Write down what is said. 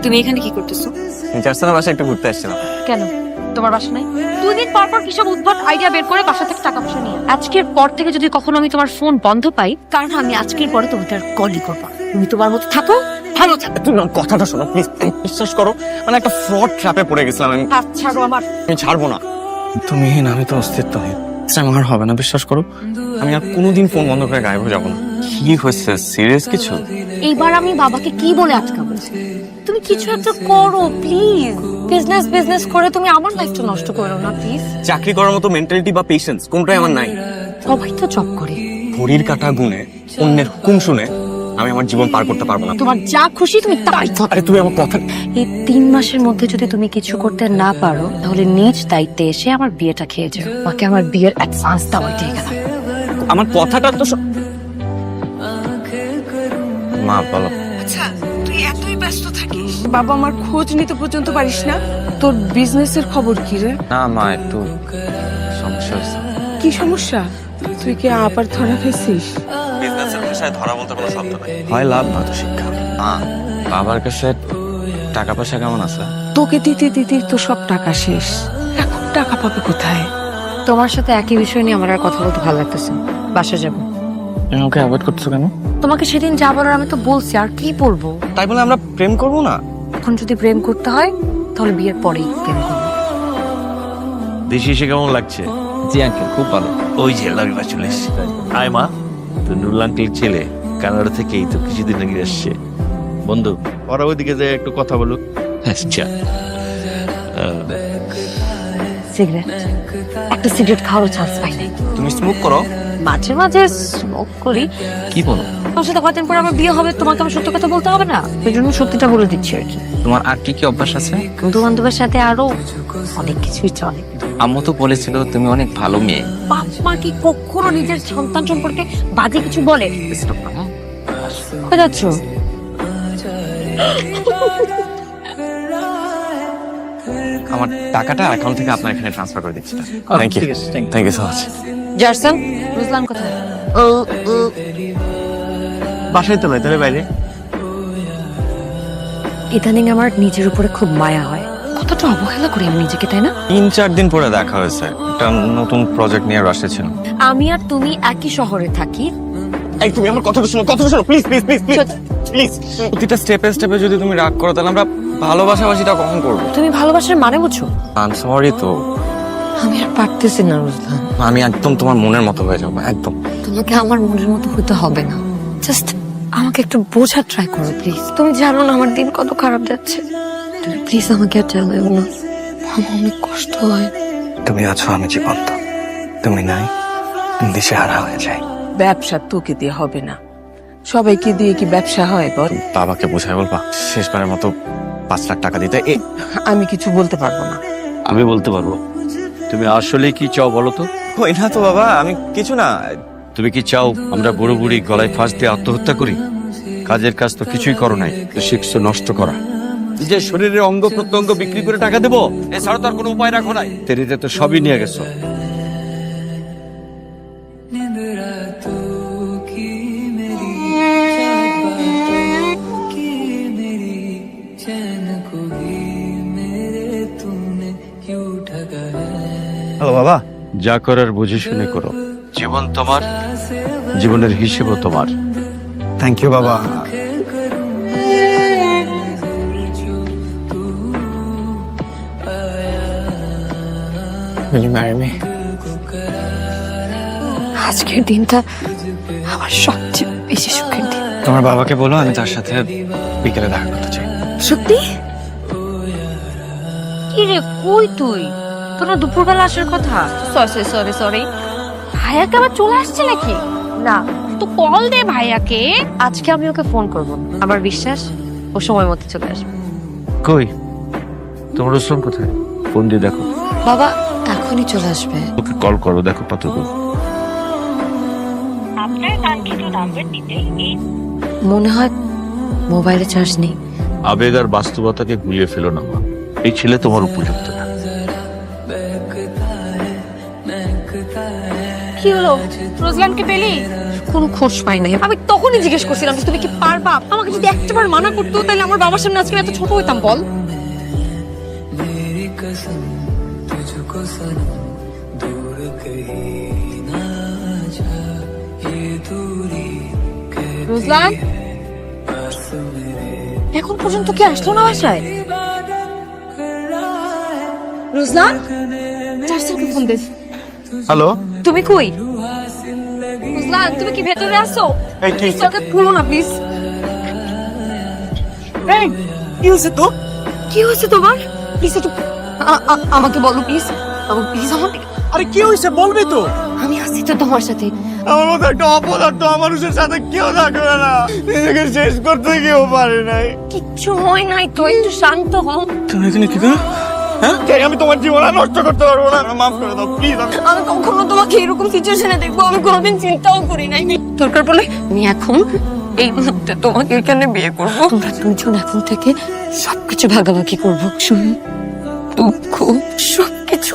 তুমি এখানে কি করতেছো? জার্সানের বাসায় একটু ঘুরতে আসছিলাম। কেন তোমার বাসা নাই? 2 দিন পর পর কিসব উদ্ভট আইডিয়া বের করে বাসা থেকে টাকা পয়সা নিয়ে। আজকের পর থেকে যদি কখনো আমি তোমার ফোন বন্ধ পাই, কারণ আমি আজকের পরে তোমাকে আর কলই করবো। তুমি তোমার মতো থাকো, ভালো থাকো। তুমি আমার কথাটা শোনো প্লিজ, বিশ্বাস করো, মানে একটা ফ্রড ট্র্যাপে পড়ে গেছিলাম আমি। হাত ছাড়ো আমার। আমি ছাড়বো না। তুমিহীন আমি তো অস্তিত্বহীন। আমার হবে না, বিশ্বাস করো। আমি আর কোনোদিন ফোন বন্ধ করে গায়েব হয়ে যাবো না। কি হয়েছে, সিরিয়াস কিছু? এইবার আমি বাবাকে কি বলে আটকাবো? তুমি কিছু একটা করো প্লিজ। বিজনেস করে তুমি আমার লাইফটা নষ্ট করো না প্লিজ। চাকরি করার মতো মেন্টালিটি বা পেশেন্স কোনটাই আমার নাই। সবাই তো জব করে। ঘড়ির কাঁটা গুনে অন্যের হুকুম শুনে আমি আমার জীবন পার করতে পারবো না। তোমার যা খুশি তুমি তাই করো। আরে তুমি আমার কথা। এই 3 মাসের মধ্যে যদি তুমি কিছু করতে না পারো, তাহলে নিজ দায়িত্বে এসে আমার বিয়েটা খেয়ে যাও। আমাকে আমার বিয়ের অ্যাডভান্স দাও দিয়ে গেলাম। আমার কথাটা তো মা বলো। আচ্ছা, তুই এতই ব্যস্ত থাকিস, বাবা আমার খোঁজ নিতে পর্যন্ত পারিস না? তোর বিজনেসের খবর কি রে? না মা, একটু সমস্যা হয়েছে। কি সমস্যা? তুই কি আবার ধরা খেয়েছিস? বিজনেসের পেশায় ধরা বলতে কোনো শব্দ নাই, হয় লাভ নয়তো শিক্ষা। বাবার কাছে টাকা পয়সা কেমন আছে? তোকে দিতে দিতে তো সব টাকা শেষ, এখন টাকা পাবে কোথায়? তোমার সাথে একই বিষয় নিয়ে আমার আর কথা বলতে ভালো লাগতেছে। বাসা যাবো। তুমি ওকে অ্যাভয়েড করছো কেন? তোমাকে সেদিন যা বলার আমি তো বলছি, আর কি বলবো? তাই বলে আমরা প্রেম করবো না? এখন যদি প্রেম করতে হয় তাহলে বিয়ের পরেই প্রেম করবো। দেশে এসে কেমন লাগছে? জি আঙ্কেল, খুব ভালো। ওই যে লাবিবা চলে এসছে। আয় মা, তো নুরুল আঙ্কেলের ছেলে কানাডা থেকে এই তো কিছুদিন আগে আসছে। বন্ধু, ওরা ওইদিকে যে একটু কথা বলুক। আচ্ছা, সিগারেট, একটা সিগারেট খাওয়ার চান্স পাই নাই। তুমি স্মোক করো? মাঝে মাঝে স্মোক করি। কি বলো? তোমার সাথে কয়েকদিন পর আমার বিয়ে হবে, তোমাকে আমি সত্য কথা বলতে হবে না? এই জন্য সত্যিটা বলে দিচ্ছি আর কি। তোমার আর কি কি অভ্যাস আছে? বন্ধু বান্ধবের সাথে আরো অনেক কিছুই চলে। আম্মু তো বলেছিল তুমি অনেক ভালো মেয়ে। বাপ মা কি কখনো নিজের সন্তান সম্পর্কে বাজে কিছু বলে? কোথায় যাচ্ছ? আমার টাকাটা অ্যাকাউন্ট থেকে আপনার এখানে ট্রান্সফার করে দিচ্ছি। থ্যাংক ইউ, ঠিক আছে, thank you. Thank you so much. জারসন, রুজলান কোথায়? বাসায় তো নয়, তাহলে বাইরে। ইদানিং আমার নিজের উপরে খুব মায়া হয়। কতটা অবহেলা করি আমি নিজেকে, তাই না? 3-4 দিন পরে দেখা হয়েছে, একটা নতুন প্রজেক্ট নিয়ে রাশে ছিল। আমি আর তুমি একই শহরে থাকি। এই তুমি আমার কথাটা শোনো, কথাটা শোনো please please please please please. প্রতিটা স্টেপে স্টেপে যদি তুমি রাগ করো, তাহলে আমরা ভালোবাসাবাসিটা কখন করবো? তুমি ভালোবাসার মানে বুঝছো? I am sorry. তো আমি আর পারতেছি না রুজলান। আমি একদম তোমার মনের মতো হয়ে যাবো, একদম। তোমাকে আমার মনের মতো হতে হবে না, জাস্ট আমাকে একটু বোঝার ট্রাই করো প্লিজ। তুমি জানো না আমার দিন কত খারাপ যাচ্ছে। তুমি প্লিজ আমাকে আর জানাও না, আমার অনেক কষ্ট হয়। তুমি আছো, আমি জীবন্ত। তুমি নাই, দিশেহারা হয়ে যাই। ব্যবসা তোকে দিয়ে হবে না, সবাইকে দিয়ে কি ব্যবসা হয় বল? বাবাকে বোঝাই বলবা শেষবারের মতো 5 লাখ টাকা দিতে। আমি কিছু বলতে পারবো না। আমি বলতে পারবো। তুমি আসলে কি চাও বলো তো? ওই না তো বাবা, আমি কিছু না। তুমি কি চাও আমরা বুড়ো বুড়ি গলায় ফাঁস দিয়ে আত্মহত্যা করি? কাজের কাজ তো কিছুই করো নাই, তো শিখছো নষ্ট করা। নিজের শরীরের অঙ্গ প্রত্যঙ্গ বিক্রি করে টাকা দেবো, এছাড়া তো আর কোনো উপায় রাখো নাই। তেরিতে তো সবই নিয়ে গেছো। হ্যালো বাবা। যা করার বুঝে শুনে করো। জীবন তোমার, জীবনের হিসেবও তোমার। থ্যাংক ইউ বাবা। Will you marry me? আজকের দিনটা আমার সবচেয়ে বেশি সুখের দিন। তোমার বাবাকে বলো আমি তার সাথে বিকেলে দেখা করতে চাই। সত্যি? কি রে, কই তুই? তোর না দুপুরবেলা আসার কথা। সরি, ভাইয়াকে আবার চলে আসছে নাকি? না, তো কল দে ভাইয়াকে। আজকে আমি ওকে ফোন করব, আমার বিশ্বাস ও সময় মতো চলে আসবে। কই তোমার রসম কোথায়? ফোন দিয়ে দেখো। বাবা এখনই চলে আসবে। ওকে কল করো, দেখো কতটুকু। মনে হয় মোবাইলে চার্জ নেই। আবেগ আর বাস্তবতাকে গুলিয়ে ফেলো না মা। এই ছেলে তোমার উপযুক্ত না। কি হলো, রোজলানকে পেলি? কোনো খোঁজ পাই নাই। আমি তখনই জিজ্ঞেস করছিলাম যে তুমি কি পারবা। আমাকে যদি একটাবার মানা করতো তাহলে আমার বাবার সামনে আজকে আমি এত ছোট হইতাম বল। রুজলান এখন পর্যন্ত কি আসলো না বাসায়? রুজলান চার্জারকে ফোন দে। হ্যালো, তুমি কই? রুজলান তুমি কি ভেতরে আসো? এই কি চোখে খুলো না প্লিজ। কি হয়েছে তো? কি হয়েছে তোমার? প্লিজ একটু আমাকে বলো প্লিজ। প্লিজ আমাকে। আরে কি হয়েছে বলবি তো? আমি আসছি তো তোমার সাথে। আমার মতো একটা অপদার্থ মানুষের সাথে কেউ থাকবে না, নিজেকে শেষ করতে কেউ পারে নাই। কিচ্ছু হয় নাই তো, একটু শান্ত হও। তুমি এখানে কি করো? হ্যাঁ, আমি তোমার জীবন আর নষ্ট করতে পারবো না, মাফ করে দাও প্লিজ। আমি কখনো তোমাকে এরকম সিচুয়েশনে দেখবো আমি কোনোদিন চিন্তাও করি নাই। দরকার পড়লে আমি এখন এই মুহূর্তে তোমাকে এখানে বিয়ে করবো। আমরা দুজন এখন থেকে সবকিছু ভাগাভাগি করবো, সুখ দুঃখ সবকিছু।